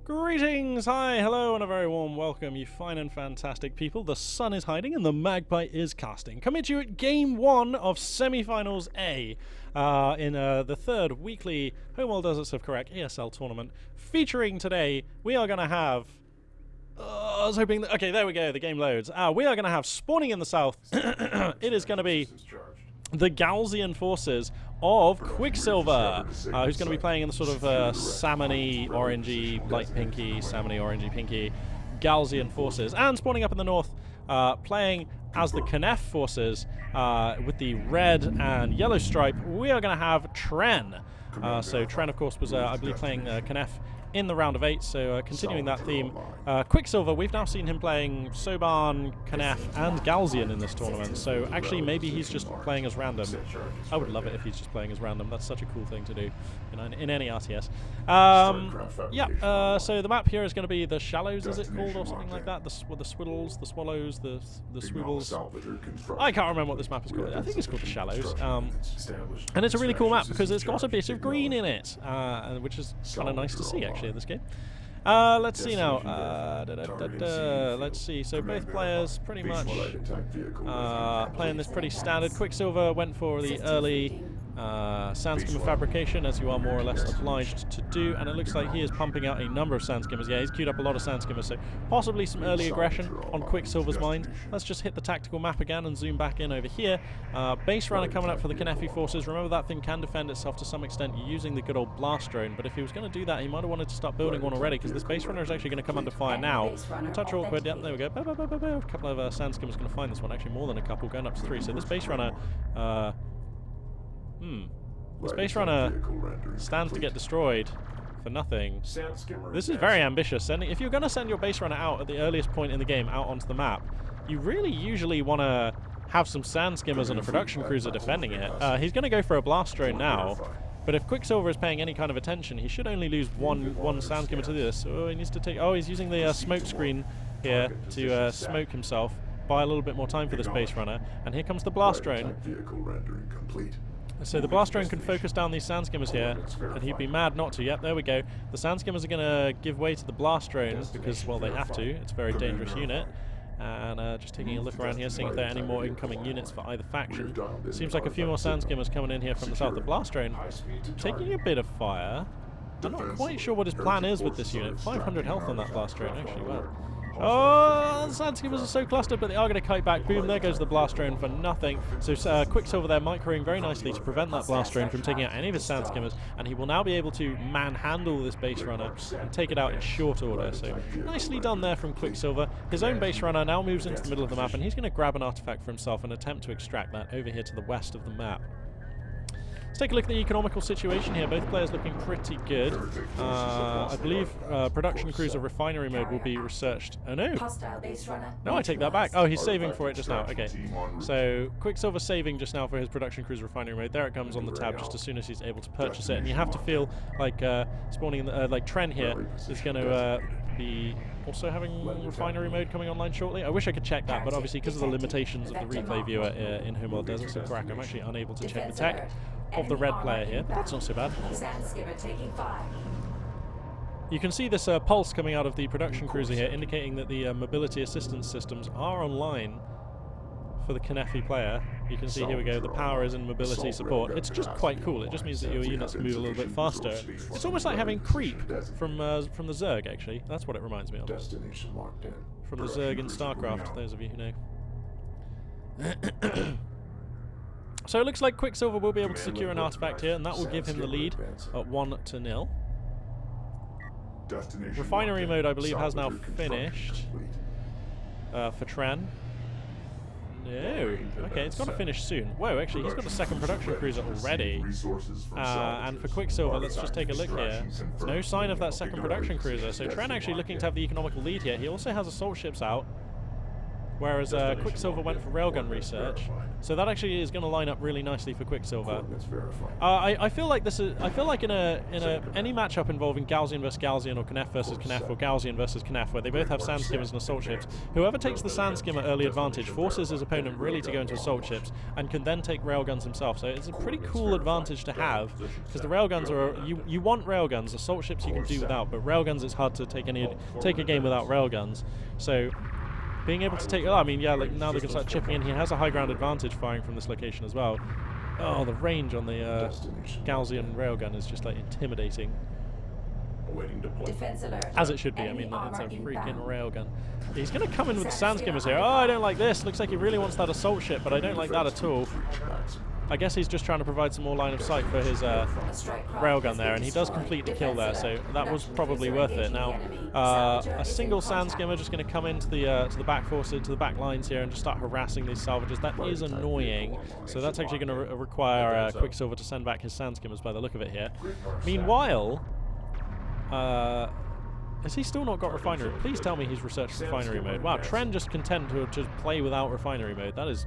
Greetings, hi, hello, and a very warm welcome, you fine and fantastic people. The sun is hiding and the magpie is casting. Coming to you at Game 1 of Semifinals A in the third weekly Homeworld Deserts of Correct ESL tournament. Featuring today, we are going to have... I was hoping that... Okay, there we go, the game loads. We are going to have spawning in the south. It is going to be the Galzian forces of Quicksilver, who's going to be playing in the sort of salmony, orangey, light pinky, salmony, orangey, pinky Galzian forces. And spawning up in the north, playing as the Knef forces with the red and yellow stripe, we are going to have Tren. So Tren, of course, was, I believe, playing Knef in the round of 8, so continuing that theme. Quicksilver, we've now seen him playing Soban, Knef, and Galzian in this tournament, so actually maybe he's just playing as random. I would love it if he's just playing as random. That's such a cool thing to do in any RTS. So the map here is going to be the Shallows, is it called, or something like that? The Swiddles, the Swallows, the Swivels. I can't remember what this map is called. I think it's called the Shallows. And it's a really cool map because it's got a bit of green in it, which is kind of nice to see, actually, in this game. Let's see now. Let's see. So both players pretty much playing this pretty standard. Quicksilver went for the early sand skimmer fabrication, as you are more or less obliged to do, and it looks like he is pumping out a number of sand skimmers. Yeah, he's queued up a lot of sand skimmers, so possibly some early aggression on Quicksilver's mind. Let's just hit the tactical map again and zoom back in over here. Base runner coming up for the Knefi forces. Remember, that thing can defend itself to some extent using the good old blast drone, but if he was going to do that, he might have wanted to start building one already, because this base runner is actually going to come under fire now. Touch awkward. Yep, there we go. A couple of sand skimmers going to find this one. Actually, more than a couple, going up to 3. So this base runner... the Space Runner stands to get destroyed for nothing. This is very ambitious. If you're going to send your Base Runner out at the earliest point in the game, out onto the map, you really usually want to have some sand skimmers and a production cruiser defending it. He's going to go for a blast drone now, but if Quicksilver is paying any kind of attention, he should only lose one sand skimmer to this. Oh, he needs to take... Oh, he's using the smoke screen here to smoke himself, buy a little bit more time for this Base Runner, and here comes the blast drone. So the blast drone can focus down these sand skimmers here, and he'd be mad not to. Yep, there we go. The sand skimmers are going to give way to the blast drone because, well, they have to. It's a very dangerous unit. And just taking a look around here, seeing if there are any more incoming units for either faction. Seems like a few more sand skimmers coming in here from the south. The blast drone taking a bit of fire. I'm not quite sure what his plan is with this unit. 500 health on that blast drone, actually. Wow. Oh, the sand skimmers are so clustered, but they are going to kite back. Boom, there goes the blast drone for nothing. So Quicksilver there microing very nicely to prevent that blast drone from taking out any of his sand skimmers, and he will now be able to manhandle this base runner and take it out in short order. So nicely done there from Quicksilver. His own base runner now moves into the middle of the map, and he's going to grab an artifact for himself and attempt to extract that over here to the west of the map. Let's take a look at the economical situation here. Both players looking pretty good. I believe production cruiser refinery mode will be researched. Oh no! No, I take that back. Oh, he's saving for it just now. Okay. So Quicksilver saving just now for his production cruiser refinery mode. There it comes on the tab just as soon as he's able to purchase it. And you have to feel like spawning in the, like Tren here is going to be also having refinery mode coming online shortly. I wish I could check that, but obviously because of the limitations of the replay viewer in Homeworld Deserts of Correct, I'm actually unable to check the tech of the red player here, but that's not so bad. You can see this pulse coming out of the production cruiser here, indicating that the mobility assistance systems are online for the Knefi player. You can see here we go, the power is in mobility support. It's just quite cool. It just means that your units can move a little bit faster. It's almost like having creep from the Zerg, actually. That's what it reminds me of. From the Zerg in StarCraft, those of you who know. So it looks like Quicksilver will be able to secure an artifact here, and that will give him the lead at 1-0. Refinery mode, I believe, has now finished for Tren. No. Okay, it's got to finish soon. Whoa, actually, he's got a second production cruiser already. And for Quicksilver, let's just take a look here. No sign of that second production cruiser. So Tren actually looking to have the economical lead here. He also has assault ships out. whereas Quicksilver went for railgun research. So that actually is going to line up really nicely for Quicksilver. I feel like this is. I feel like in any matchup involving Gaussian versus Gaussian or Knef versus Knef or Gaussian versus Knef, where they both have sand skimmers and assault ships, whoever takes the sand skimmer early advantage forces his opponent really to go into assault ships and can then take railguns himself. So it's a pretty cool advantage to have, because the railguns are you want railguns. Assault ships you can do without, but railguns it's hard to take a game without railguns. So being able to take, I mean, yeah, like now they can start chipping in. He has a high ground advantage firing from this location as well. Oh, the range on the Gaussian railgun is just like intimidating. As it should be. I mean, it's a freaking railgun. He's going to come in with the sand skimmers here. Oh, I don't like this. Looks like he really wants that assault ship, but I don't like that at all. I guess he's just trying to provide some more line of sight for his railgun there, and he does complete the kill there, so that was probably worth it. Now, a single sand skimmer just going to come into the back forces, to the back lines here, and just start harassing these salvages. That is annoying, so that's actually going to require Quicksilver to send back his sand skimmers by the look of it here. Meanwhile, has he still not got refinery? Please tell me he's researched refinery mode. Wow, Tren just content to just play without refinery mode. That is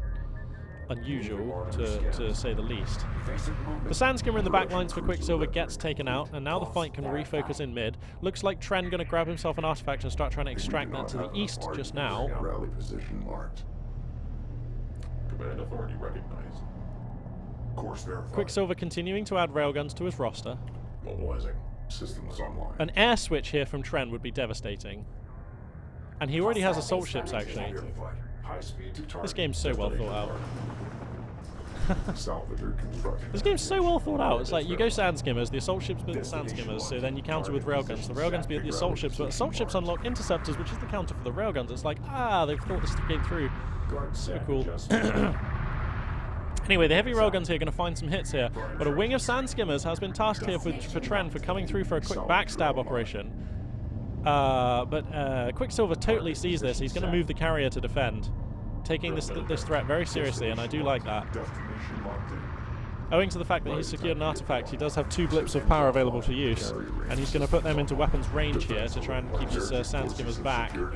unusual, to say the least. The sand skimmer in the back lines for Quicksilver gets taken out, and now the fight can refocus in mid. Looks like Tren going to grab himself an artifact and start trying to extract that to the east just now. Rally position marked. Command authority recognized. Course verified. Quicksilver continuing to add railguns to his roster. Mobilizing. Systems online. An air switch here from Tren would be devastating. And he already has assault ships, actually. This game's so well thought out. This game's so well thought out. It's like you go sand skimmers, the assault ships beat the sand skimmers, so then you counter with railguns. The railguns beat the assault ships, but assault ships unlock interceptors, which is the counter for the railguns. It's like, they've thought this game through. So cool. Anyway, the heavy railguns here are going to find some hits here, but a wing of sand skimmers has been tasked here for Tren for coming through for a quick backstab operation. But Quicksilver totally sees this. He's going to move the carrier to defend, taking this threat very seriously, and I do like that. Owing to the fact that he's secured an artifact, he does have 2 blips of power available to use, and he's going to put them into weapons range here to try and keep his sand skimmers back. There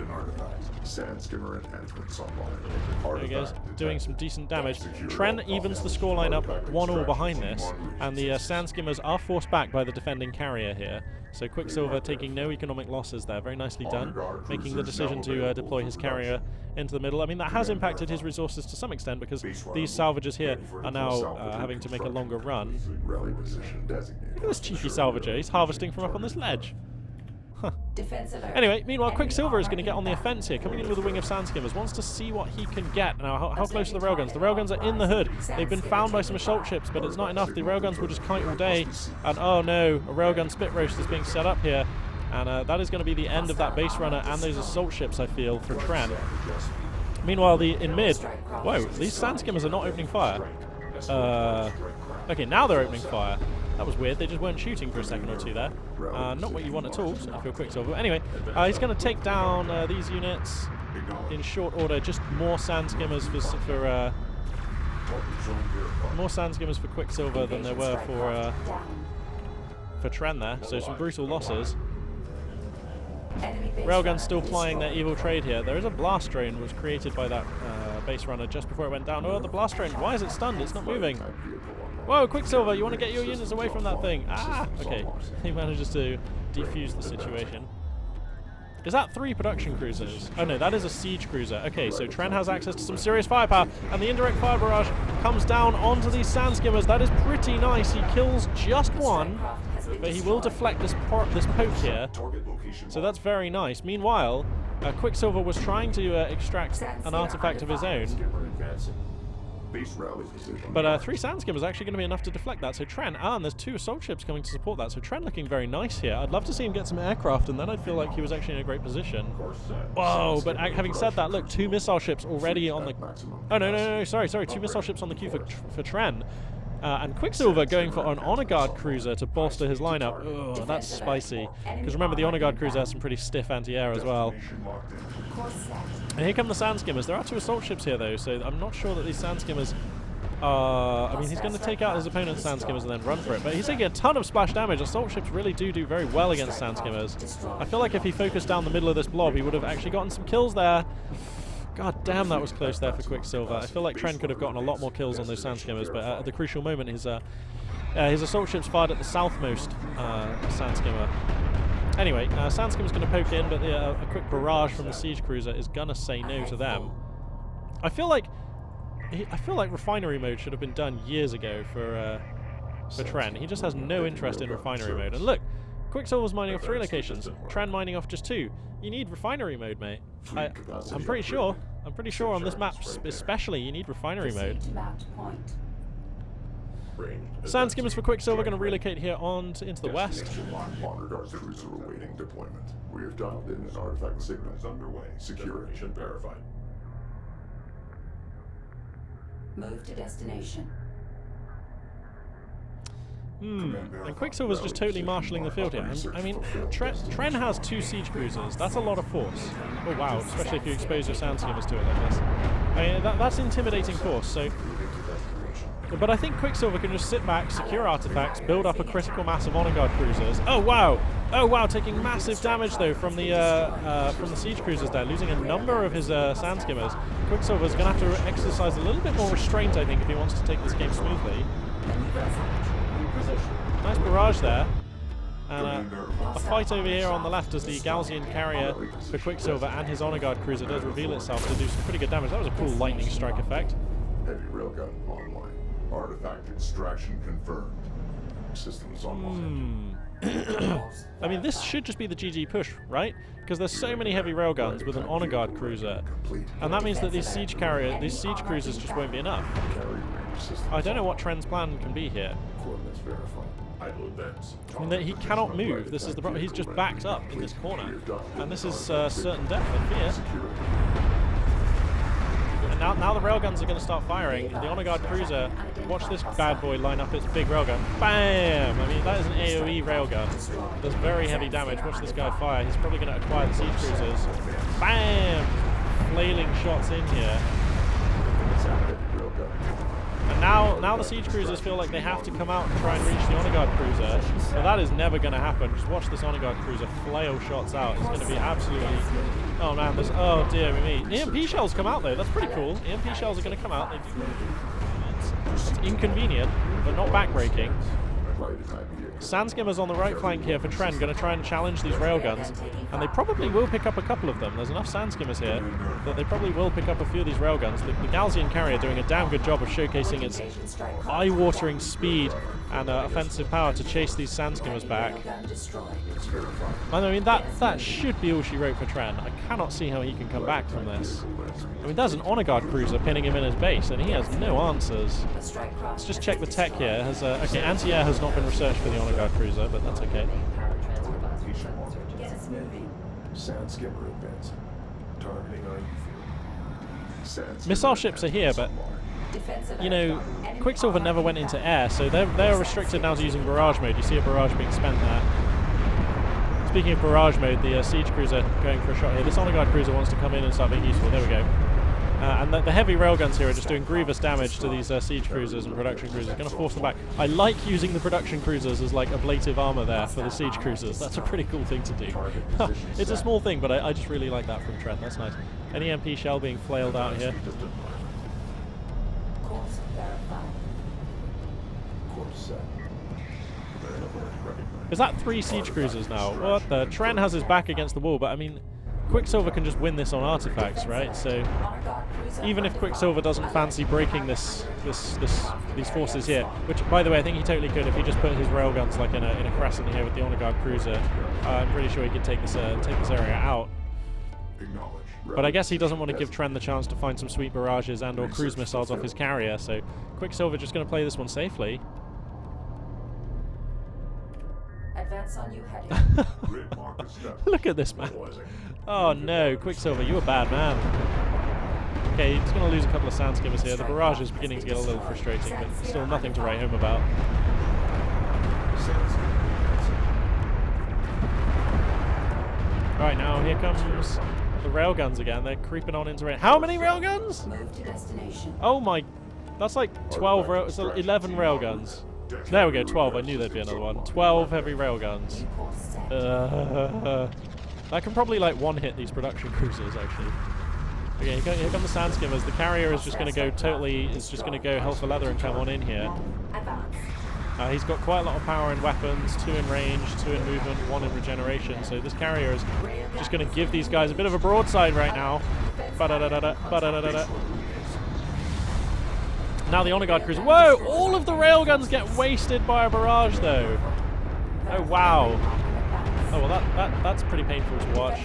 he goes, doing some decent damage. Tren evens the scoreline up 1-1 behind this, and the sand skimmers are forced back by the defending carrier here. So Quicksilver taking no economic losses there. Very nicely done, making the decision to deploy his carrier into the middle. I mean, that has impacted his resources to some extent, because these salvages here are now having to make a longer run. Look at this cheeky salvager. He's harvesting from up on this ledge. Huh. Anyway, meanwhile, Quicksilver is going to get on the offense here, coming in with a wing of sand skimmers, wants to see what he can get. Now, how close are the railguns? The railguns are in the hood. They've been found by some assault ships, but it's not enough. The railguns will just kite all day. And oh no, a railgun spit roast is being set up here. And that is going to be the end of that base runner and those assault ships, I feel, for Tren. Meanwhile, in mid, whoa, these sand skimmers are not opening fire. Okay, now they're opening fire. That was weird. They just weren't shooting for a second or two there. Not what you want at all, so I feel Quicksilver. Anyway, he's going to take down these units in short order. Just more sand skimmers for more sand skimmers for Quicksilver than there were for Tren there. So some brutal losses. Railguns still plying their evil trade here. There is a blast drone was created by that base runner just before it went down. Oh, the blast drone. Why is it stunned? It's not moving. Whoa, Quicksilver, you want to get your units away from that thing. Ah, okay. He manages to defuse the situation. Is that 3 production cruisers? Oh no, that is a siege cruiser. Okay, so Tren has access to some serious firepower, and the indirect fire barrage comes down onto these sand skimmers. That is pretty nice. He kills just one, but he will deflect this poke here. So that's very nice. Meanwhile, Quicksilver was trying to extract an artifact of his own. But 3 sand skimmers are actually going to be enough to deflect that. So Tren, and there's 2 assault ships coming to support that. So Tren looking very nice here. I'd love to see him get some aircraft, and then I'd feel like he was actually in a great position. Whoa, but having said that, look, 2 missile ships already on the... Oh, no, sorry, 2 missile ships on the queue for Tren. And Quicksilver going for an Honor Guard cruiser to bolster his lineup. Ugh, that's spicy. Because remember, the Honor Guard cruiser has some pretty stiff anti-air as well. And here come the sand skimmers. There are 2 assault ships here, though, so I'm not sure that these sand skimmers are... I mean, he's going to take out his opponent's sand skimmers and then run for it. But he's taking a ton of splash damage. Assault ships really do very well against sand skimmers. I feel like if he focused down the middle of this blob, he would have actually gotten some kills there. God damn, that was close there for Quicksilver. I feel like Tren could have gotten a lot more kills on those sand skimmers, but at the crucial moment, his assault ships fired at the southmost sand skimmer. Anyway, sand skimmer's going to poke in, but a quick barrage from the siege cruiser is going to say no to them. I feel like refinery mode should have been done years ago for Tren. He just has no interest in refinery mode. And look, Quicksilver's mining off 3 locations, Tren mining off just 2. You need refinery mode, mate. I'm pretty sure on this map especially you need refinery mode. Sand skimmers for Quicksilver going to relocate here into the west. Honor Guard cruiser awaiting deployment. We have dialed in an artifact signal underway. Security verified. Move to destination. And Quicksilver's just totally marshalling the field here. I mean, Tren has 2 siege cruisers. That's a lot of force. Oh wow, especially if you expose your sand skimmers to it like this. I mean, that's intimidating force. So, but I think Quicksilver can just sit back, secure artifacts, build up a critical mass of Honor Guard cruisers. Oh wow! Oh wow! Taking massive damage though from the siege cruisers there, losing a number of his sand skimmers. Quicksilver's going to have to exercise a little bit more restraint, I think, if he wants to take this game smoothly. Nice barrage there. And a fight over here on the left as the Gaussian carrier for Quicksilver and his Honor Guard cruiser does reveal itself to do some pretty good damage. That was a cool lightning strike effect. Heavy railgun online. Artifact extraction confirmed. Systems online. I mean, this should just be the GG push, right? Because there's so many heavy railguns with an Honor Guard cruiser, and that means that these siege cruisers just won't be enough. I don't know what Tren's plan can be here. I mean, he cannot move. This is the problem. He's just backed up in this corner, and this is certain death, I fear. And now the railguns are going to start firing. The Honor Guard cruiser, watch this bad boy line up its big railgun. Bam! I mean, that is an AoE railgun. Does very heavy damage. Watch this guy fire. He's probably going to acquire the siege cruisers. Bam! Flailing shots in here. And now the siege cruisers feel like they have to come out and try and reach the Honor Guard cruiser. But that is never going to happen. Just watch this Honor Guard cruiser flail shots out. It's going to be absolutely... Oh man, there's... Oh dear me. EMP shells come out though. That's pretty cool. EMP shells are going to come out. They do... It's inconvenient, but not backbreaking. Sand skimmers on the right flank here for Tren, going to try and challenge these railguns, and they probably will pick up a couple of them. There's enough sand skimmers here that they probably will pick up a few of these railguns. The Gaussian carrier doing a damn good job of showcasing its eye-watering speed and offensive power to chase these sand skimmers back. I mean, that should be all she wrote for Tren. I cannot see how he can come back from this. I mean, there's an Honor Guard cruiser pinning him in his base, and he has no answers. Let's just check the tech here. Okay, anti-air has not been researched for the Honor Guard cruiser, but that's okay. Sand skimmer advancing. Targeting Missile ships are here, but you know, Quicksilver never went into air, so they're restricted now to using barrage mode. You see a barrage being spent there. Speaking of barrage mode, the siege cruiser going for a shot here. This Honor Guard cruiser wants to come in and start being useful. There we go. And the heavy railguns here are just doing grievous damage to these siege cruisers and production cruisers. Going to force them back. I like using the production cruisers as like ablative armor there for the siege cruisers. That's a pretty cool thing to do. It's a small thing, but I just really like that from Trent. That's nice. An EMP shell being flailed out here. Is that 3 siege cruisers now? What the? Tren has his back against the wall, but I mean, Quicksilver can just win this on artifacts, right? So even if Quicksilver doesn't fancy breaking these forces here, which by the way I think he totally could if he just put his railguns like in a crescent here with the Honor Guard cruiser. I'm pretty sure he could take this area out. But I guess he doesn't want to give Tren the chance to find some sweet barrages and/or cruise missiles off his carrier. So Quicksilver just going to play this one safely. Advance on you heading. Look at this man. Oh no, Quicksilver, you a bad man. Okay, he's going to lose a couple of sand skimmers here. The barrage is beginning to get a little frustrating, but still nothing to write home about. Alright, now here comes the railguns again. They're creeping on into rail. How many railguns? Oh my, that's like 12, 11 railguns. There we go, 12. I knew there'd be another one. 12 heavy railguns. That can probably like one-hit these production cruisers, actually. Okay, here come the Sand Skimmers. The carrier is just going to go totally, is just going to go hell for leather and come on in here. He's got quite a lot of power in weapons, 2 in range, 2 in movement, 1 in regeneration. So this carrier is just going to give these guys a bit of a broadside right now. Now the Honor Guard cruiser. Whoa! All of the railguns get wasted by a barrage, though. Oh wow. Oh well, that's pretty painful to watch.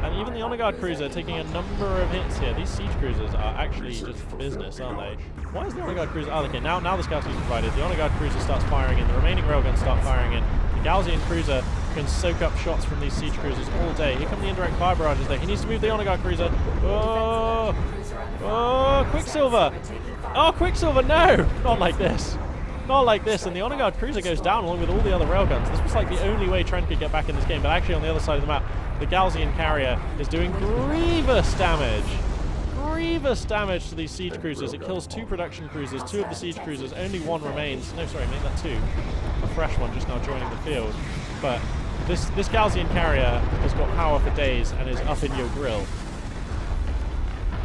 And even the Honor Guard cruiser taking a number of hits here. These siege cruisers are actually just business, aren't they? Why is the Honor Guard cruiser... Oh, okay, now the scouts are provided. The Honor Guard cruiser starts firing in. The remaining railguns start firing in. The Gaussian cruiser can soak up shots from these siege cruisers all day. Here come the indirect fire barrages, though. He needs to move the Honor Guard cruiser. Oh! Oh, Quicksilver! Oh, Quicksilver, no! Not like this. Not like this. And the Honor Guard cruiser goes down along with all the other railguns. This was like the only way Trent could get back in this game. But actually, on the other side of the map, the Gaussian carrier is doing grievous damage. Grievous damage to these siege cruisers. It kills 2 production cruisers, 2 of the siege cruisers, only 1 remains. No, sorry, make that 2. A fresh one just now joining the field. But this Gaussian carrier has got power for days and is up in your grill.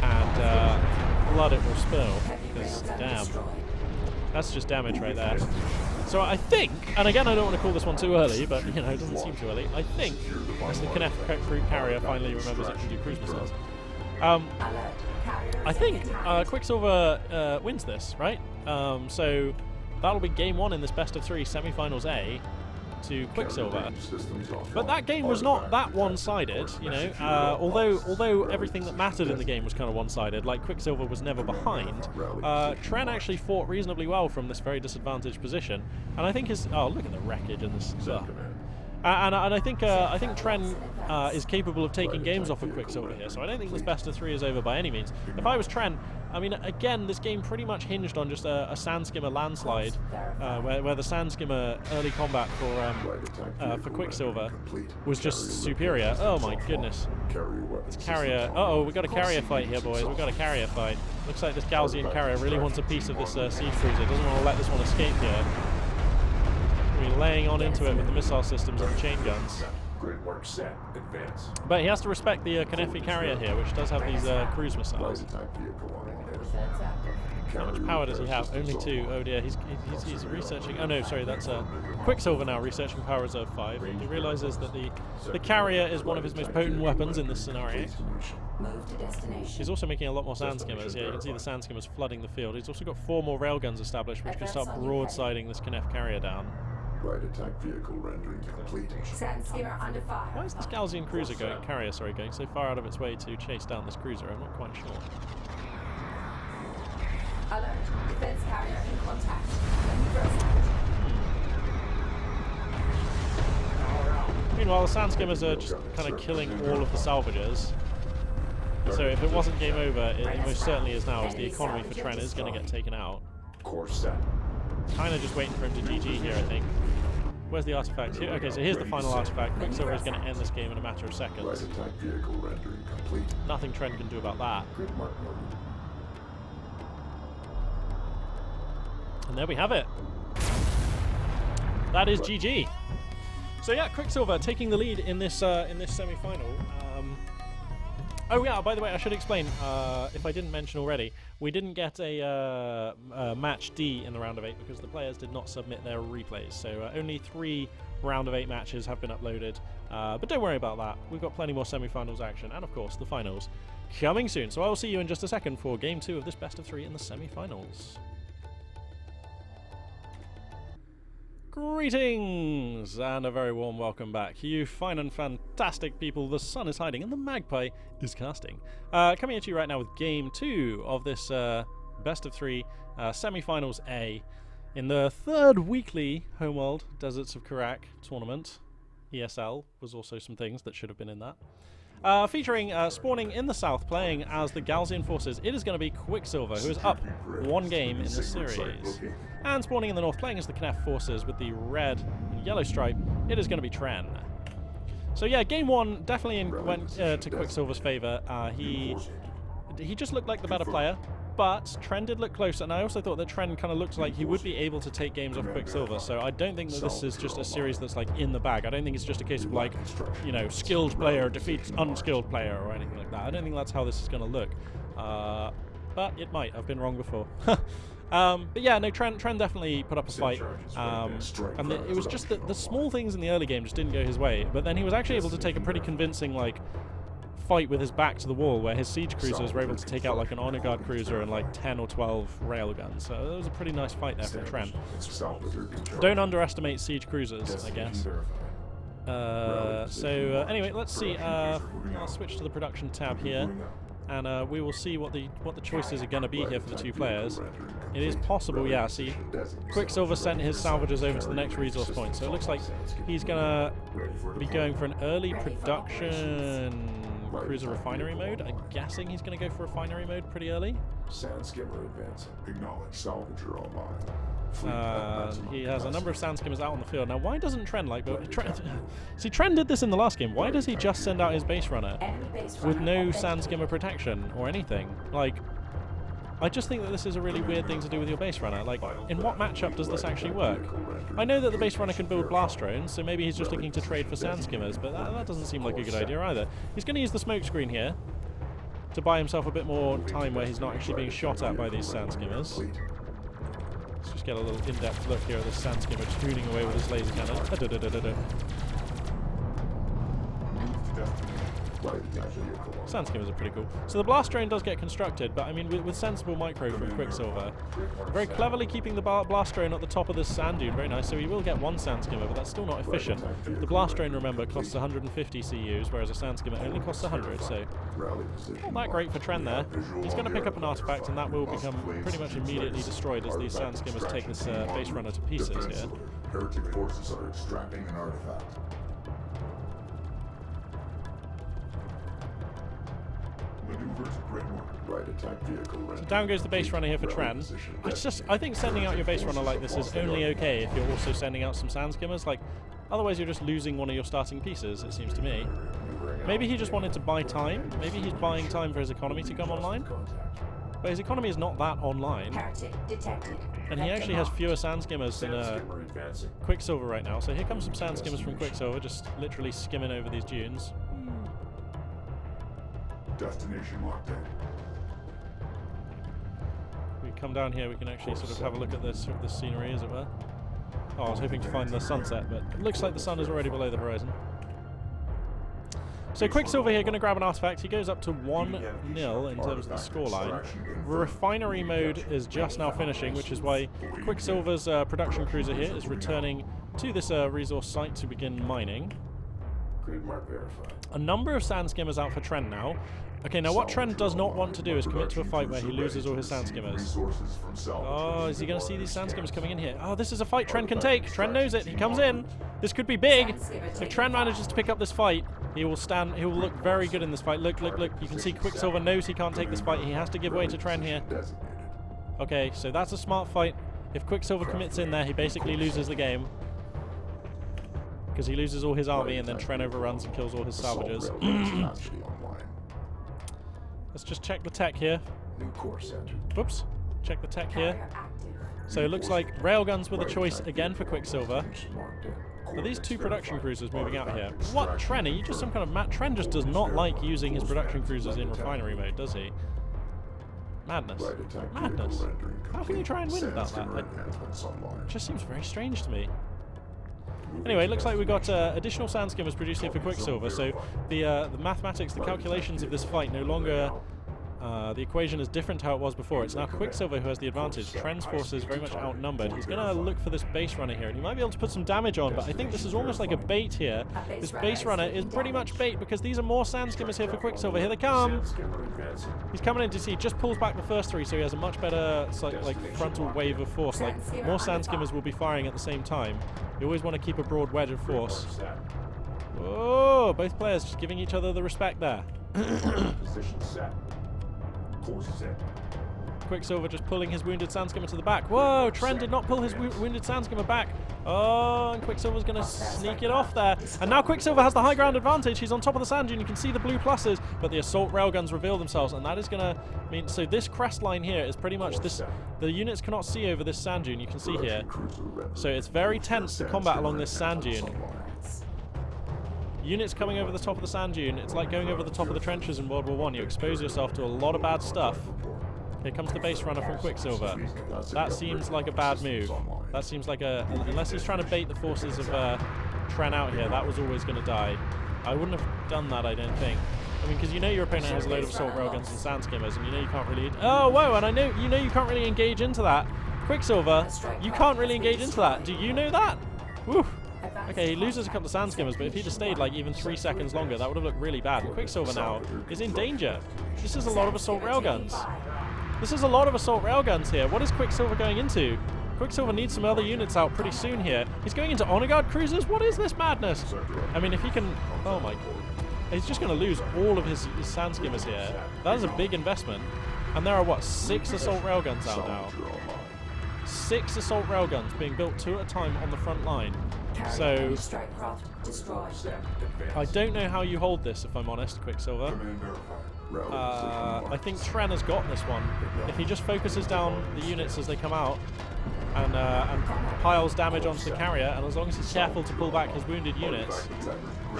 And blood it will spill, because damn. That's just damage right there. So I think, and again I don't want to call this one too early, but you know, it doesn't seem too early. I think as the Kenneth carrier finally remembers it can do cruise missiles. I think Quicksilver wins this, right? So that'll be game 1 in this best of 3 semifinals A to Quicksilver. But that game was not that one-sided, you know. Although everything that mattered in the game was kind of one-sided, like Quicksilver was never behind, Tren actually fought reasonably well from this very disadvantaged position. And I think his... Oh, look at the wreckage in this... And I think Tren is capable of taking games off of Quicksilver here, so I don't think this best of 3 is over by any means. If I was Tren, I mean, again, this game pretty much hinged on just a Sand Skimmer landslide, where the Sand Skimmer early combat for Quicksilver was just superior. Oh my goodness. This carrier... Uh-oh, we got a carrier fight here, boys. We got a carrier fight. Looks like this Gaussian carrier really wants a piece of this siege cruiser. Doesn't want to let this one escape here. We're laying on into it with the missile systems and the chain guns. But he has to respect the Knefi carrier here, which does have these cruise missiles. How much power does he have? Only 2. Oh dear, he's researching... Oh no, sorry, that's Quicksilver now researching Power Reserve 5. He realizes that the carrier is one of his most potent weapons in this scenario. He's also making a lot more Sand Skimmers. Yeah, you can see the Sand Skimmers flooding the field. He's also got 4 more railguns established, which can start broadsiding this Knef carrier down. Right attack vehicle rendering complete. Sand skimmer under fire. Why is this Gaussian cruiser going so far out of its way to chase down this cruiser? I'm not quite sure. Alert. Defense carrier in contact. Meanwhile, the Sand Skimmers are just kind of killing all of the salvagers. So if it wasn't game over, it most certainly is now, as the economy for Tren is going to get taken out. Course set. Kind of just waiting for him to GG here, I think. Where's the artifact? Here, okay, so here's the final artifact. Quicksilver is going to end this game in a matter of seconds. Right attack vehicle rendering complete. Nothing Tren can do about that. Grid mark noted. And there we have it. That is GG. So yeah, Quicksilver taking the lead in this semi-final. Oh yeah, by the way, I should explain, if I didn't mention already, we didn't get a match D in the round of 8 because the players did not submit their replays. So only 3 round of 8 matches have been uploaded. But don't worry about that. We've got plenty more semi-finals action, and of course the finals coming soon. So I will see you in just a second for game 2 of this best of 3 in the semi-finals. Greetings and a very warm welcome back, you fine and fantastic people. The sun is hiding and the magpie is casting. Coming at you right now with game 2 of this best of 3 semi-finals A in the 3rd weekly Homeworld Deserts of Karak tournament. ESL was also some things that should have been in that. Featuring spawning in the south, playing as the Gaussian forces, it is going to be Quicksilver, who is up 1 game in this series. And spawning in the north, playing as the Knef forces with the red and yellow stripe, it is going to be Tren. So yeah, game 1 definitely went to Quicksilver's favour. He just looked like the better player. But Tren did look close, and I also thought that Tren kind of looked like he would be able to take games off Quicksilver, so I don't think that this is just a series that's like in the bag. I don't think it's just a case of like, you know, skilled player defeats unskilled player or anything like that. I don't think that's how this is going to look. But it might. I've been wrong before. But yeah, no, Tren definitely put up a fight. And it was just that the small things in the early game just didn't go his way. But then he was actually able to take a pretty convincing, like, fight with his back to the wall, where his siege cruisers were able to take out like an honor guard cruiser and like 10 or 12 railguns. So that was a pretty nice fight there from Tren. Don't underestimate siege cruisers, I guess. Anyway, let's see. I'll switch to the production tab here, and we will see what the choices are going to be here for the two players. It is possible, yeah. See, Quicksilver sent his salvagers over to the next resource point, so it looks like he's going to be going for an early production cruiser refinery mode. I'm guessing he's going to go for refinery mode pretty early. Sand skimmer advancing. Acknowledge salvager online. He has a number of sand skimmers out on the field. Now, why doesn't Tren like... See, Tren did this in the last game. Why does he just send out his base runner with no sand skimmer protection or anything? Like, I just think that this is a really weird thing to do with your base runner. Like, in what matchup does this actually work? I know that the base runner can build blast drones, so maybe he's just looking to trade for sand skimmers, but that doesn't seem like a good idea either. He's going to use the smoke screen here to buy himself a bit more time where he's not actually being shot at by these sand skimmers. Let's just get a little in-depth look here at this sand skimmer tuning away with his laser cannon. Sand skimmers are pretty cool. So the blast drone does get constructed, but I mean with sensible micro from Quicksilver. Very cleverly keeping the blast drone at the top of this sand dune. Very nice. So he will get one sand skimmer, but that's still not efficient. The blast drone, remember, costs 150 CUs, whereas a sand skimmer only costs 100, so not that great for Tren there. He's going to pick up an artifact, and that will become pretty much immediately destroyed as these sand skimmers take this base runner to pieces here. Heretic forces are extracting an artifact. So down goes the base runner here for Tren. I think sending out your base runner like this is only okay if you're also sending out some sand skimmers. Like, otherwise you're just losing one of your starting pieces, it seems to me. Maybe he just wanted to buy time. Maybe he's buying time for his economy to come online. But his economy is not that online. And he actually has fewer sand skimmers than Quicksilver right now. So here comes some sand skimmers from Quicksilver, just literally skimming over these dunes. Destination locked in. We come down here, we can actually sort of have a look at this scenery, as it were. Oh, I was hoping to find the sunset, but it looks like the sun is already below the horizon. So Quicksilver here going to grab an artifact. He goes up to 1-0 in terms of the scoreline. Refinery mode is just now finishing, which is why Quicksilver's production cruiser here is returning to this resource site to begin mining. A number of sand skimmers out for Tren now. Okay, now what Tren does not want to do is commit to a fight where he loses all his sand skimmers. Oh, is he going to see these sand skimmers coming in here? Oh, this is a fight Tren can take. Tren knows it. He comes in. This could be big. If Tren manages to pick up this fight, he will look very good in this fight. Look, look, look. You can see Quicksilver knows he can't take this fight. He has to give way to Tren here. Okay, so that's a smart fight. If Quicksilver commits in there, he basically loses the game, because he loses all his army and then Tren overruns and kills all his salvagers. Let's just check the tech here. Whoops. Check the tech here. So it looks like railguns were the choice again for Quicksilver. Are these two production cruisers moving out here? What, Tren? Are you just some kind of Tren just does not like using his production cruisers in refinery mode, does he? Madness. Madness. How can you try and win without that? It just seems very strange to me. Anyway, it looks like we've got additional sand skimmers produced here for Quicksilver, so the mathematics, the calculations of this fight no longer... the equation is different to how it was before. It's now Quicksilver who has the advantage. Tren's forces very much outnumbered. He's going to look for this base runner here, and he might be able to put some damage on, but I think this is almost like a bait here. This base runner is pretty much bait, because these are more sand skimmers here for Quicksilver. Here they come! He's coming in to see, just pulls back the first three, so he has a much better like frontal wave of force. Like, more sand skimmers will be firing at the same time. You always want to keep a broad wedge of force. Oh, both players just giving each other the respect there. Position set. Course set. Quicksilver just pulling his wounded Sandskimmer to the back. Whoa, Tren did not pull his wounded Sandskimmer back. Oh, and Quicksilver's going to sneak it off there. And now Quicksilver has the high ground advantage. He's on top of the sand dune. You can see the blue pluses, but the assault railguns reveal themselves, and that is going to mean... So this crest line here is pretty much this... The units cannot see over this sand dune, you can see here. So it's very tense to combat along this sand dune. Units coming over the top of the sand dune, it's like going over the top of the trenches in World War I. You expose yourself to a lot of bad stuff. Here comes the base runner from Quicksilver. That seems like a bad move. That seems like a... Unless he's trying to bait the forces of Tren out here, that was always going to die. I wouldn't have done that, I don't think. I mean, because you know your opponent has a load of assault railguns and sand skimmers, and you know you can't really... Oh, whoa, and I know you know you can't really engage into that. Quicksilver, you can't really engage into that. Do you know that? Woo! Okay, he loses a couple of sand skimmers, but if he'd have stayed like even 3 seconds longer, that would have looked really bad. And Quicksilver now is in danger. This is a lot of assault railguns. This is a lot of assault railguns here. What is Quicksilver going into? Quicksilver needs some other units out pretty soon here. He's going into honor guard cruisers? What is this madness? I mean, if he can... Oh my... He's just going to lose all of his sand skimmers here. That is a big investment. And there are, what, 6 assault railguns out now? 6 assault railguns being built 2 at a time on the front line. So, I don't know how you hold this, if I'm honest, Quicksilver. I think Tren has got this one. If he just focuses down the units as they come out and piles damage onto the carrier, and as long as he's careful to pull back his wounded units,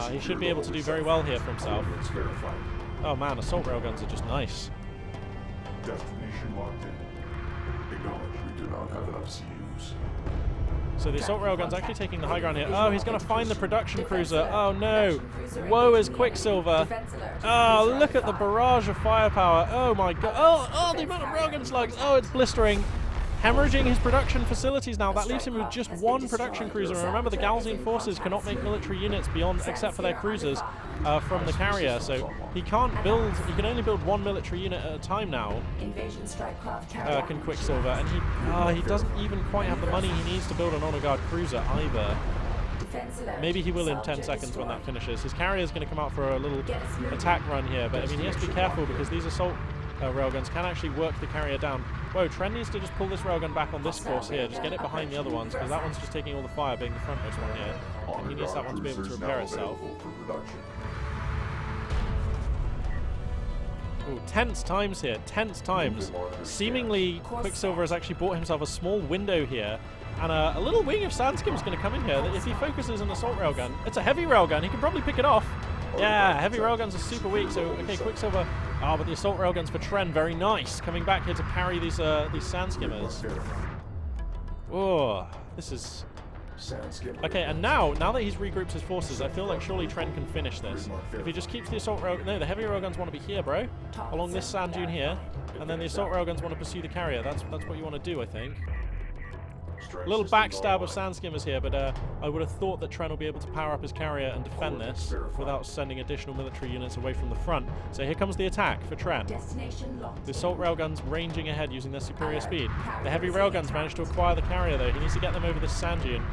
he should be able to do very well here for himself. Oh man, assault railguns are just nice. Destination locked in. Acknowledge we do not have enough CUs. So the assault railgun's actually taking the high ground here. Oh, he's going to find the production cruiser. Oh no. Woe is Quicksilver. Oh, look at the barrage of firepower. Oh my god. Oh, the amount of railgun slugs. Oh, it's blistering. Hemorrhaging his production facilities now. That leaves him with just 1 production cruiser. And remember, the Galzian forces cannot make military units beyond, except for their cruisers, from the carrier. So he can't build, he can only build 1 military unit at a time now. Can Quicksilver. And he doesn't even quite have the money he needs to build an honor guard cruiser either. Maybe he will in 10 seconds when that finishes. His carrier is going to come out for a little attack run here. But I mean, he has to be careful because these assault railguns can actually work the carrier down. Whoa, Tren needs to just pull this railgun back on this force here. Just get it behind the other ones, because that one's just taking all the fire, being the frontmost one here. And he needs that one to be able to repair itself. Ooh, tense times here, tense times. Seemingly, Quicksilver has actually bought himself a small window here, and a little wing of Sandskim is going to come in here. If he focuses an assault railgun, it's a heavy railgun, he can probably pick it off. Yeah, heavy railguns are super weak, so okay, Quicksilver. Oh, but the assault railguns for Tren, very nice. Coming back here to parry these sand skimmers. Oh, this is... Okay, and now that he's regrouped his forces, I feel like surely Tren can finish this. If he just keeps the assault railguns... No, the heavy railguns want to be here, bro. Along this sand dune here. And then the assault railguns want to pursue the carrier. That's what you want to do, I think. A little backstab of sand skimmers here, but I would have thought that Tren will be able to power up his carrier and defend this without sending additional military units away from the front. So here comes the attack for Tren. The assault railguns ranging ahead using their superior speed. The heavy railguns managed to acquire the carrier though. He needs to get them over this sand dune.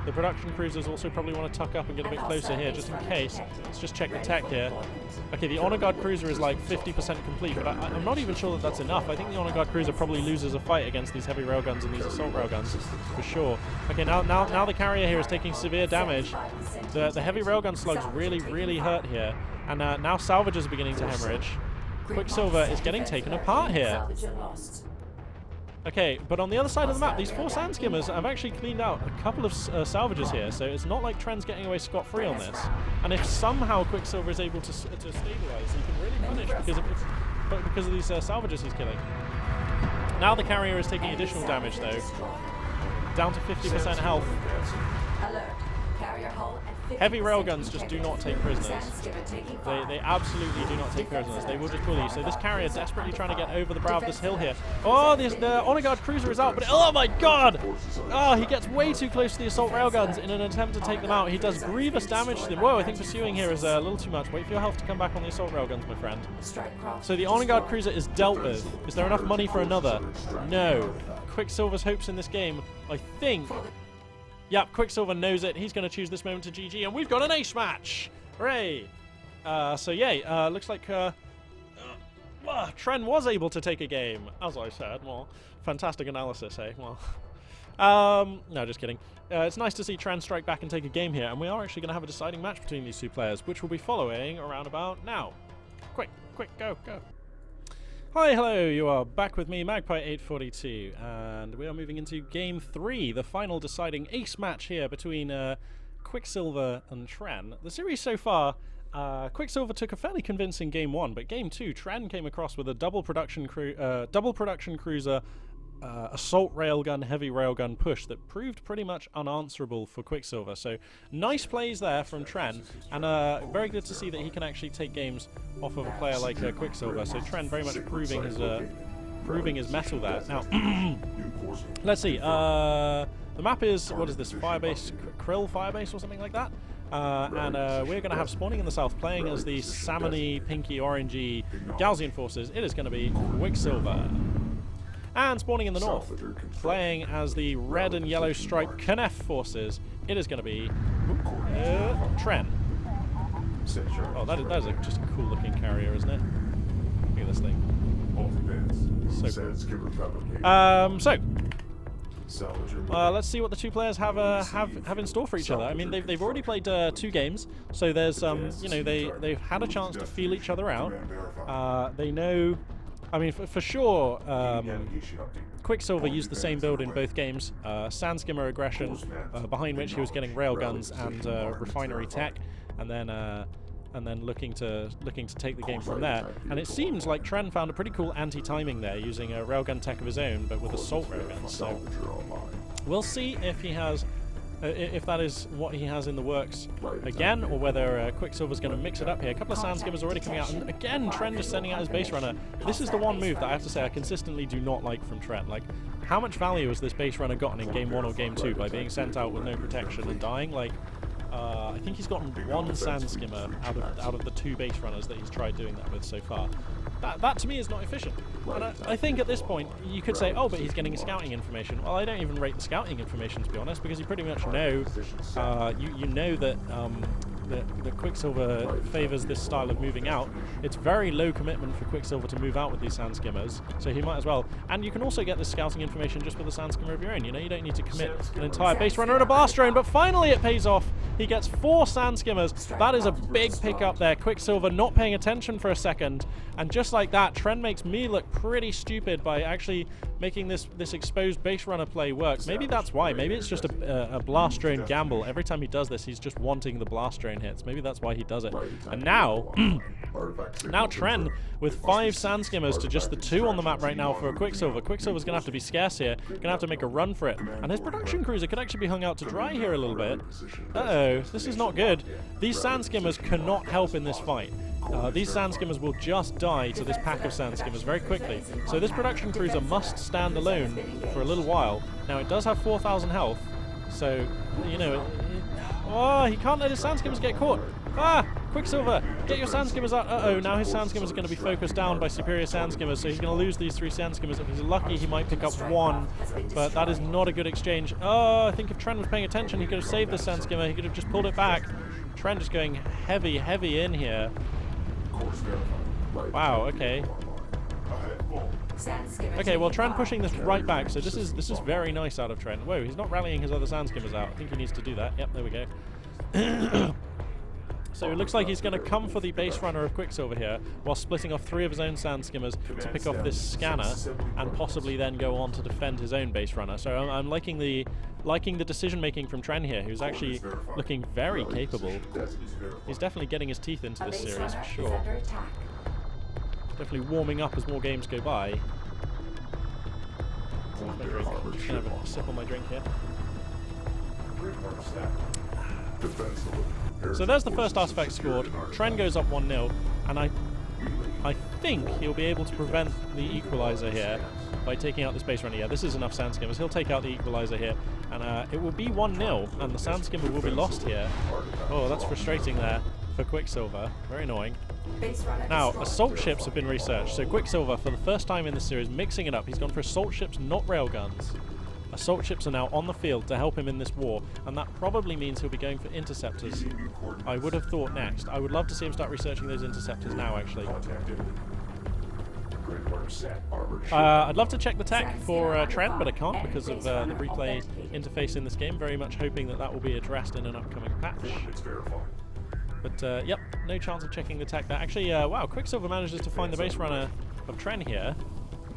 The production cruisers also probably want to tuck up and get a bit closer here, just in case. Let's just check the tech here. Okay, the Honor Guard cruiser is like 50% complete, but I'm not even sure that that's enough. I think the Honor Guard cruiser probably loses a fight against these heavy railguns and these assault railguns, for sure. Okay, now the carrier here is taking severe damage. The heavy railgun slugs really hurt here, and now salvages are beginning to hemorrhage. Quicksilver is getting taken apart here. Okay, but on the other side of the map, these 4 sand skimmers have actually cleaned out a couple of salvages here, so it's not like Tren's getting away scot-free on this. And if somehow Quicksilver is able to stabilize, he can really punish because of these salvages he's killing. Now the carrier is taking additional damage, though. Down to 50% health. Heavy railguns just do not take prisoners. They absolutely do not take prisoners. They will just bully you. So this carrier desperately trying to get over the brow of this hill here. Oh, the Honor Guard cruiser is out, but oh my god! Oh, he gets way too close to the assault railguns in an attempt to take them out. He does grievous damage to them. Whoa, I think pursuing here is a little too much. Wait for your health to come back on the assault railguns, my friend. So the Honor Guard cruiser is dealt with. Is there enough money for another? No. Quicksilver's hopes in this game, I think... Yep, Quicksilver knows it. He's going to choose this moment to GG, and we've got an ace match! Hooray! So, yay. Looks like... Tren was able to take a game, as I said. Well, fantastic analysis, eh? Well, no, just kidding. It's nice to see Tren strike back and take a game here, and we are actually going to have a deciding match between these two players, which will be following around about now. Quick, go. Hi, hello, you are back with me, Magpie842, and we are moving into Game 3, the final deciding ace match here between Quicksilver and Tren. The series so far, Quicksilver took a fairly convincing Game 1, but Game 2, Tren came across with a double production cruiser, assault railgun, heavy railgun push that proved pretty much unanswerable for Quicksilver. So nice plays there from Tren, and very good to see that he can actually take games off of a player like Quicksilver. So Tren very much proving his mettle there. Now, let's see. The map is, what is this? Firebase, Krill Firebase or something like that. And we're going to have spawning in the south, playing as the salmony, pinky, orangey Gaussian forces. It is going to be Quicksilver. And spawning in the north, playing as the red and yellow striped Knef forces, it is going to be Tren. Oh, that is just a cool looking carrier, isn't it? Look at this thing. So cool. Let's see what the two players have in store for each other. I mean, they've already played 2 games, so there's you know, they've had a chance to feel each other out. They know. I mean, for sure, Quicksilver used the same build in both games. Sandskimmer aggression, behind which he was getting railguns and refinery tech, and then looking to take the game from there. And it seems like Tren found a pretty cool anti-timing there, using a railgun tech of his own, but with assault railguns. So we'll see if he has. If that is what he has in the works again, or whether Quicksilver's going to mix it up here. A couple of Sandskimmers already coming out, and again, Tren just sending out his base runner. This is the one move that I have to say I consistently do not like from Tren. Like, how much value has this base runner gotten in Game 1 or Game 2 by being sent out with no protection and dying? Like, I think he's gotten 1 Sandskimmer out of the 2 base runners that he's tried doing that with so far. That to me is not efficient. And I think at this point you could say, oh, but he's getting scouting information. Well, I don't even rate the scouting information, to be honest, because you pretty much know you know that that Quicksilver favors this style of moving out. It's very low commitment for Quicksilver to move out with these Sandskimmers, so he might as well. And you can also get this scouting information just with a Sandskimmer of your own. You know, you don't need to commit an entire base runner and a blast drone, but finally it pays off. He gets 4 Sandskimmers. That is a big pickup there. Quicksilver not paying attention for a second, and just like that, Tren makes me look pretty stupid by actually making this exposed base runner play work. Maybe that's why. Maybe it's just a blast drone gamble. Every time he does this, he's just wanting the blast drone hits. Maybe that's why he does it. And now, now Tren with 5 Sandskimmers to just the 2 on the map right now for Quicksilver. Quicksilver's going to have to be scarce here. Going to have to make a run for it. And his production cruiser could actually be hung out to dry here a little bit. Uh-oh, this is not good. These Sandskimmers cannot help in this fight. These Sandskimmers will just die to this pack of Sandskimmers very quickly. So this production cruiser must stand alone for a little while. Now it does have 4,000 health, so, you know, oh, he can't let his Sandskimmers get caught. Ah! Quicksilver, get your Sandskimmers out. Uh-oh, now his Sandskimmers are going to be focused down by superior Sandskimmers, so he's going to lose these 3 Sandskimmers. If he's lucky, he might pick up 1, but that is not a good exchange. Oh, I think if Tren was paying attention, he could have saved the Sandskimmer. He could have just pulled it back. Tren just going heavy in here. Wow, okay. Okay, well, Tren pushing this right back, so this is very nice out of Tren. Whoa, he's not rallying his other Sandskimmers out. I think he needs to do that. Yep, there we go. So it looks like he's going to come for the base runner of Quicksilver here, while splitting off 3 of his own Sandskimmers to pick off this scanner, and possibly then go on to defend his own base runner. So I'm liking the decision making from Tren here, who's actually looking very capable. He's definitely getting his teeth into this series for sure. Definitely warming up as more games go by. Where's my drink? I'm just going to have a sip on my drink here. So there's the first artifact scored. Tren goes up 1-0, and I think he'll be able to prevent the equalizer here by taking out the space runner. Yeah, this is enough Sandskimmers. He'll take out the equalizer here, and it will be 1-0, and the Sandskimmer will be lost here. Oh, that's frustrating there for Quicksilver. Very annoying. Now, assault ships have been researched, so Quicksilver, for the first time in this series, mixing it up. He's gone for assault ships, not railguns. Assault ships are now on the field to help him in this war, and that probably means he'll be going for interceptors. I would have thought next. I would love to see him start researching those interceptors now, actually. I'd love to check the tech for Tren, but I can't because of the replay interface in this game. Very much hoping that that will be addressed in an upcoming patch. But yep, no chance of checking the tech there. Actually, wow, Quicksilver manages to find the base runner of Tren here.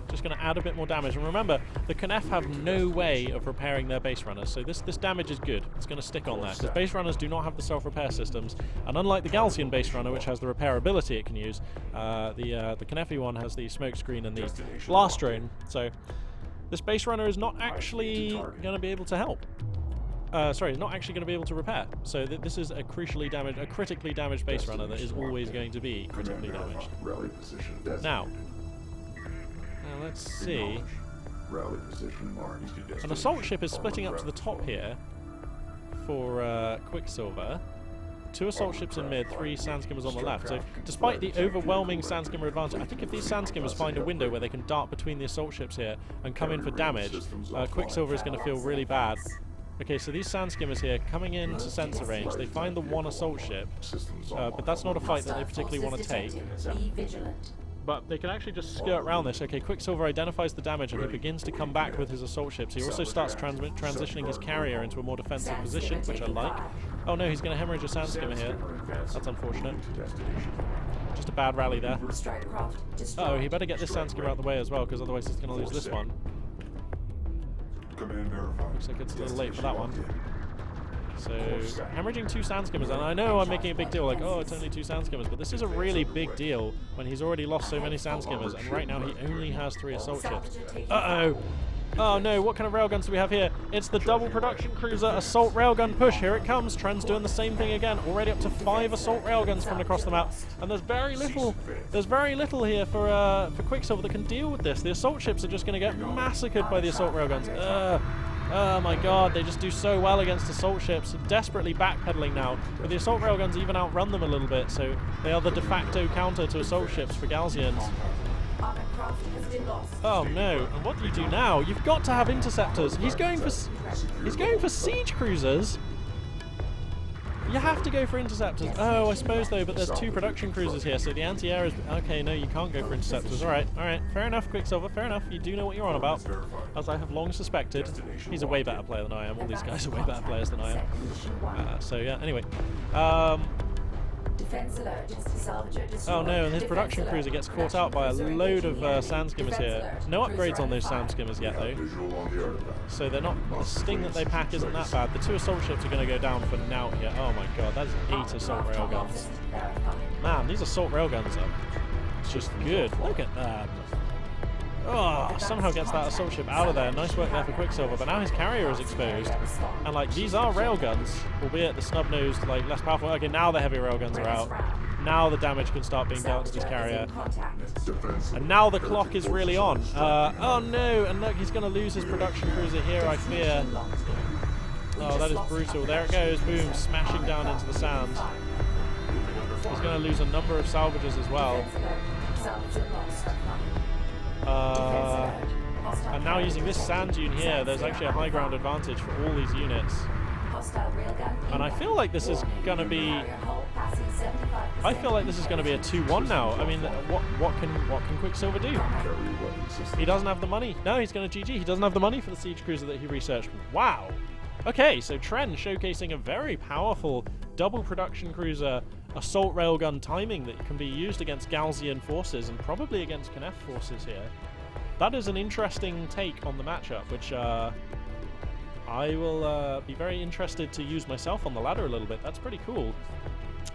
Just going to add a bit more damage. And remember, the Knef have no way of repairing their base runners, so this damage is good. It's going to stick on there, because base runners do not have the self-repair systems, and unlike the Galcian base runner, which has the repairability it can use, the Knefi one has the smoke screen and the blast drone, so this base runner is not actually going to be able to help. Sorry, it's not actually going to be able to repair. So this is a critically damaged base runner that is always going to be critically damaged. Now, let's see. An assault ship is splitting up to the top here for Quicksilver. 2 assault ships in mid, 3 sandskimmers on the left. So despite the overwhelming sandskimmer advantage, I think if these sandskimmers find a window where they can dart between the assault ships here and come in for damage, Quicksilver is going to feel really bad. Okay, so these sandskimmers here coming into sensor range, they find the 1 assault ship, but that's not a fight that they particularly want to take. But they can actually just skirt around this. Okay, Quicksilver identifies the damage and he begins to come back with his assault ships. He also starts transitioning his carrier into a more defensive position, which I like. Oh no, he's going to hemorrhage a sandskimmer here. That's unfortunate. Just a bad rally there. Uh-oh, he better get this sandskimmer out of the way as well, because otherwise he's going to lose this one. Looks like it's a little late for that one. So, hemorrhaging 2 sandskimmers, and I know I'm making a big deal, like, oh, it's only 2 sandskimmers, but this is a really big deal when he's already lost so many sandskimmers, and right now he only has 3 assault ships. Uh-oh! Oh no, what kind of railguns do we have here? It's the double production cruiser assault railgun push. Here it comes. Tren's doing the same thing again. Already up to 5 assault railguns coming across the map, and there's very little here for Quicksilver that can deal with this. The assault ships are just going to get massacred by the assault railguns. Oh my god, they just do so well against assault ships. Desperately backpedaling now, but the assault railguns even outrun them a little bit, so they are the de facto counter to assault ships for Galcians. Oh no, and what do you do now? You've got to have interceptors. He's going for siege cruisers. You have to go for interceptors. Oh, I suppose though, but there's 2 production cruisers here, so the anti-air is... Okay, no, you can't go for interceptors. Alright, fair enough, Quicksilver, fair enough. You do know what you're on about, as I have long suspected. He's a way better player than I am. All these guys are way better players than I am. So yeah, anyway. Oh no, and his production cruiser gets caught out by a load of sandskimmers here. No upgrades on those sandskimmers yet though. So they're not... The sting that they pack isn't that bad. The 2 assault ships are going to go down for now here. Oh my god, that's 8 assault railguns. Man, these assault railguns are just good. Look at that. Oh, somehow gets that assault ship out of there. Nice work there for Quicksilver, but now his carrier is exposed. And like, these are railguns, albeit the snub-nosed, like, less powerful. Okay, now the heavy railguns are out. Now the damage can start being dealt to his carrier. And now the clock is really on. Oh no, and look, he's going to lose his production cruiser here, I fear. Oh, that is brutal. There it goes, boom, smashing down into the sand. He's going to lose a number of salvages as well. And now using this sand dune here, there's actually a high ground advantage for all these units. And I feel like this is going to be... I feel like this is going to be a 2-1 now. I mean, what can Quicksilver do? He doesn't have the money. No, he's going to GG. He doesn't have the money for the siege cruiser that he researched. Wow. Okay, so Tren showcasing a very powerful double production cruiser assault railgun timing that can be used against Galcian forces and probably against Knef forces here. That is an interesting take on the matchup, which I will be very interested to use myself on the ladder a little bit. That's pretty cool.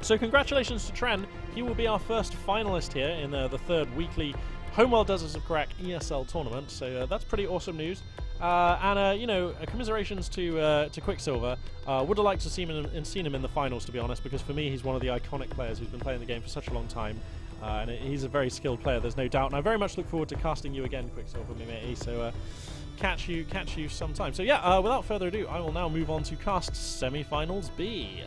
So congratulations to Tren. He will be our first finalist here in the 3rd weekly Homeworld Deserts of Karak ESL tournament. So that's pretty awesome news. And you know, commiserations to Quicksilver. Would have liked to see seen him in the finals, to be honest, because for me he's one of the iconic players who's been playing the game for such a long time, and he's a very skilled player. There's no doubt, and I very much look forward to casting you again, Quicksilver, my matey. So catch you sometime. So yeah, without further ado, I will now move on to cast Semifinals B.